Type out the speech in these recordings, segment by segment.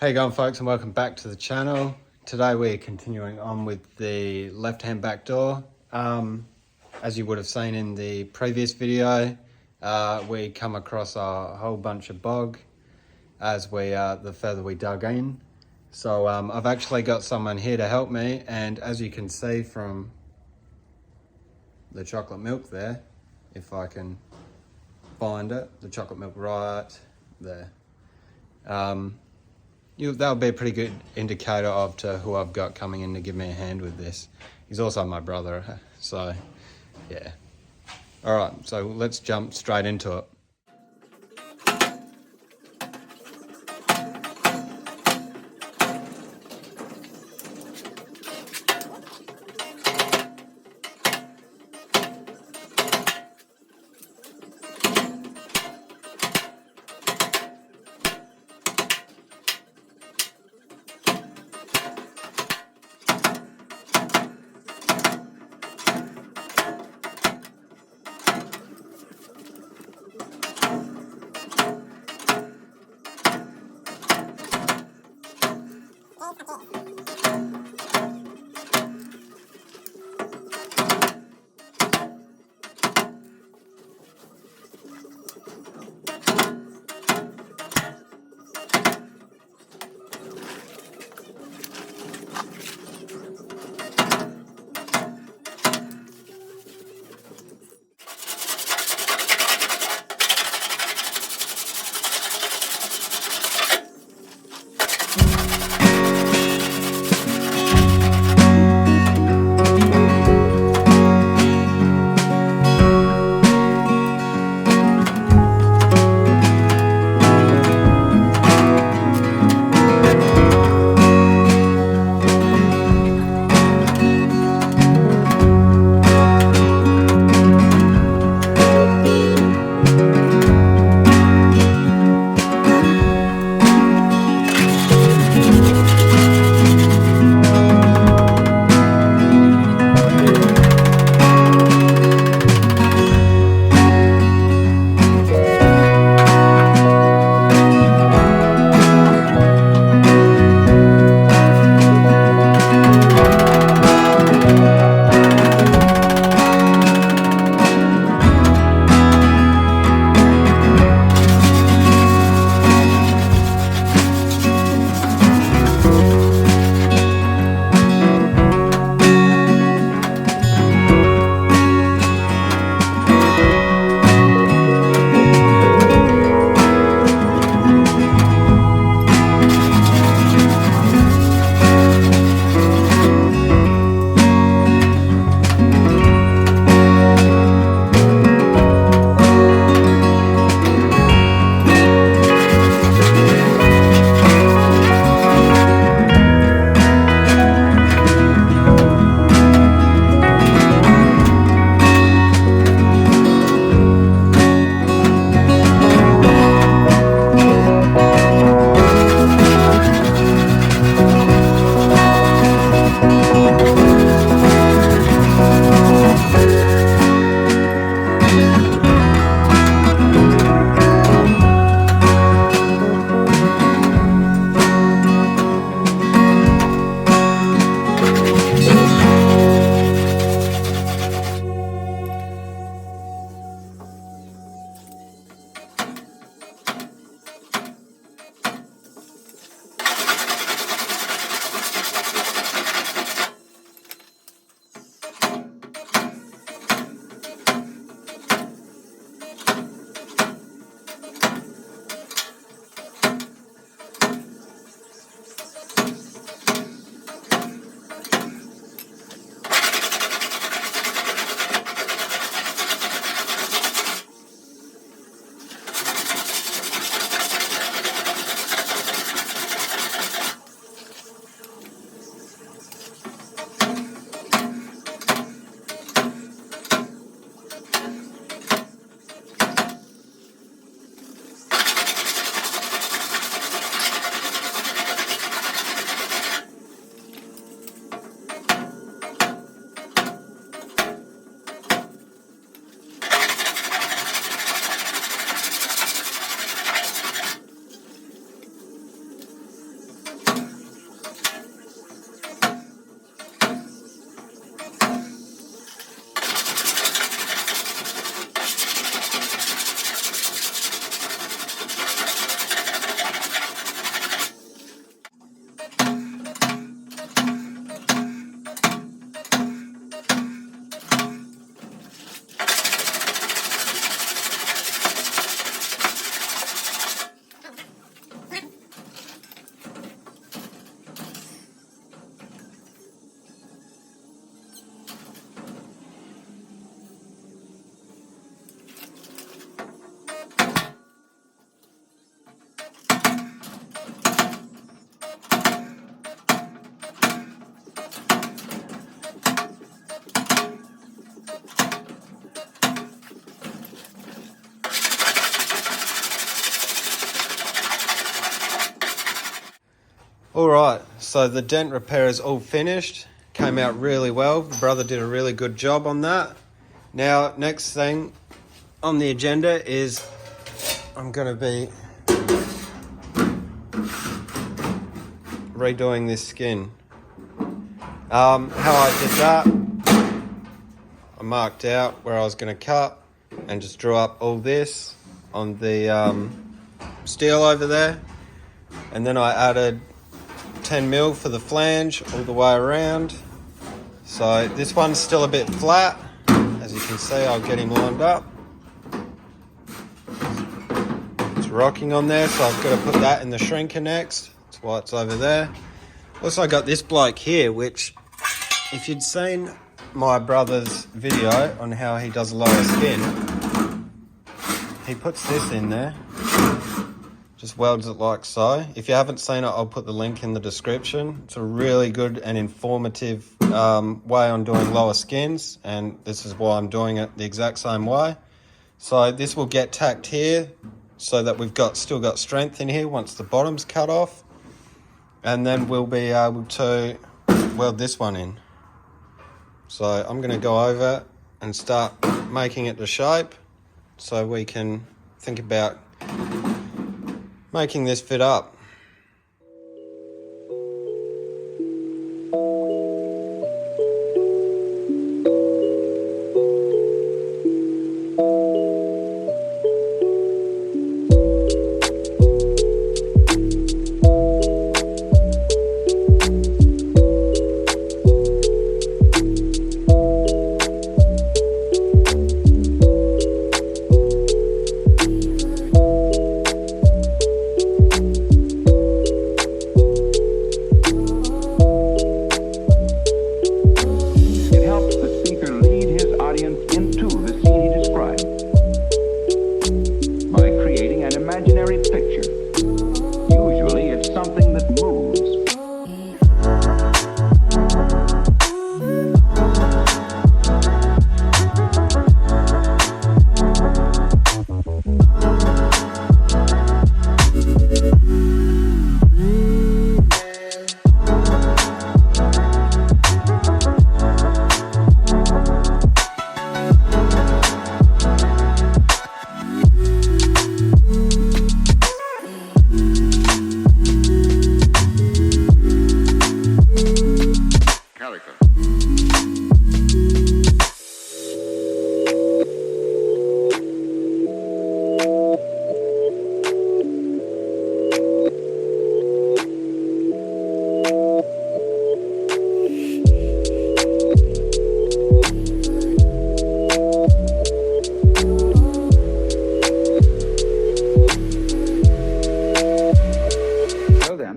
How you going, folks, and welcome back to the channel. Today we're continuing on with the left-hand back door. As you would have seen in the previous video, we come across a whole bunch of bog as the further we dug in. So I've actually got someone here to help me, and as you can see from the chocolate milk there, if I can find it, the chocolate milk right there. That'll be a pretty good indicator of to who I've got coming in to give me a hand with this. He's also my brother, so yeah. All right, so let's jump straight into it. All right, so the dent repair is all finished. Came out really well. The brother did a really good job on that. Now, next thing on the agenda is I'm going to be redoing this skin. How I did that, I marked out where I was going to cut and just drew up all this on the steel over there. And then I added 10mm for the flange all the way around. So this one's still a bit flat. As you can see, I'll get him lined up. It's rocking on there, so I've got to put that in the shrinker next. That's why it's over there. Also got this bloke here, which if you'd seen my brother's video on how he does lower skin, he puts this in there. Just welds it like so. If you haven't seen it, I'll put the link in the description. It's a really good and informative way on doing lower skins, and this is why I'm doing it the exact same way. So this will get tacked here so that we've still got strength in here once the bottom's cut off, and then we'll be able to weld this one in. So I'm going to go over and start making it to shape so we can think about making this fit up.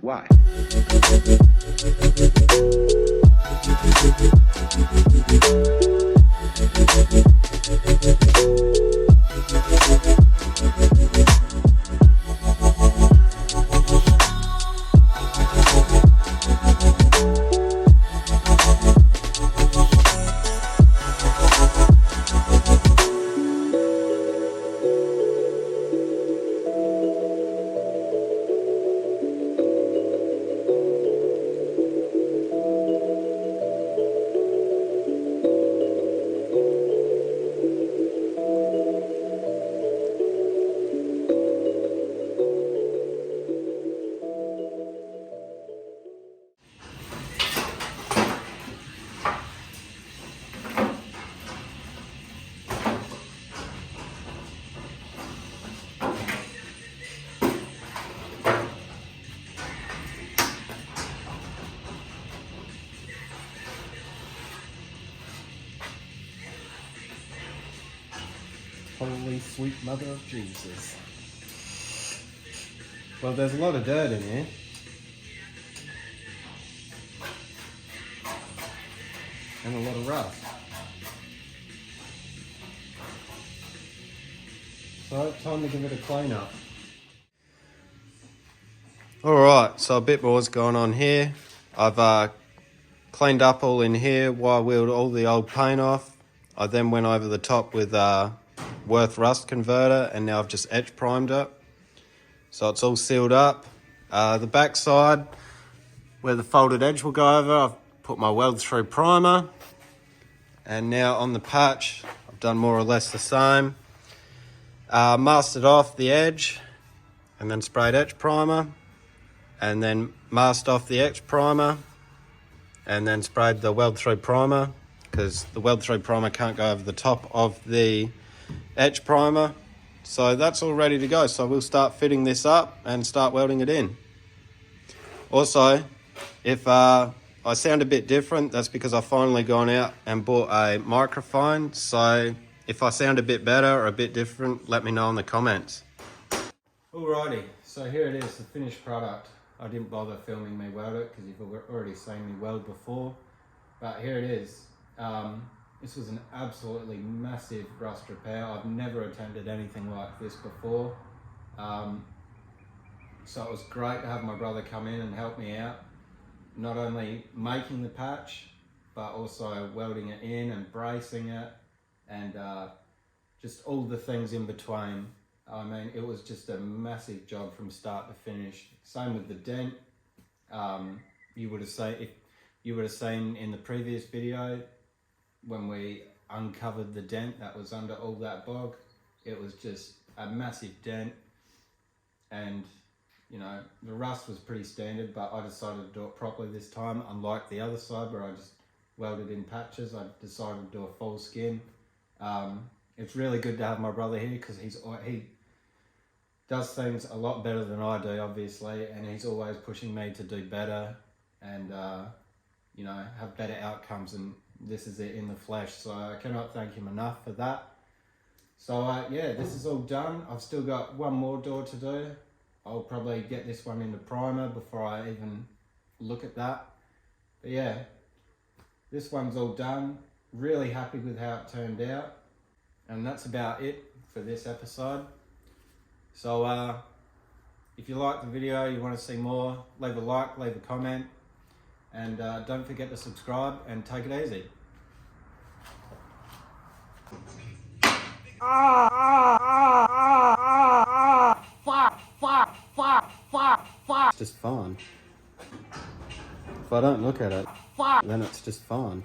Why? Holy sweet mother of Jesus. Well, there's a lot of dirt in here. And a lot of rust. So, time to give it a clean up. Alright, so a bit more's going on here. I've cleaned up all in here, wire wheeled all the old paint off. I then went over the top with Worth rust converter, and now I've just etch primed it. So it's all sealed up. The back side, where the folded edge will go over, I've put my weld through primer. And now on the patch, I've done more or less the same. Masked off the edge and then sprayed etch primer, and then masked off the etch primer and then sprayed the weld through primer, because the weld through primer can't go over the top of the etch primer. So that's all ready to go. So we'll start fitting this up and start welding it in. Also, if I sound a bit different, that's because I've finally gone out and bought a microphone. So if I sound a bit better or a bit different, let me know in the comments. Alrighty, so here it is, the finished product. I didn't bother filming me weld it because you've already seen me weld before. But here it is. This was an absolutely massive rust repair. I've never attempted anything like this before. So it was great to have my brother come in and help me out. Not only making the patch, but also welding it in and bracing it, and just all the things in between. I mean, it was just a massive job from start to finish. Same with the dent. You would have seen in the previous video when we uncovered the dent that was under all that bog. It was just a massive dent, and you know, the rust was pretty standard, but I decided to do it properly this time. Unlike the other side where I just welded in patches, I decided to do a full skin. It's really good to have my brother here because he does things a lot better than I do, obviously, and he's always pushing me to do better and you know, have better outcomes, and this is it in the flesh. So I cannot thank him enough for that. So yeah, this is all done. I've still got one more door to do. I'll probably get this one into primer before I even look at that. But yeah, this one's all done. Really happy with how it turned out. And that's about it for this episode. So if you like the video, you want to see more, leave a like, leave a comment. And don't forget to subscribe and take it easy. It's just fun. If I don't look at it, then it's just fun.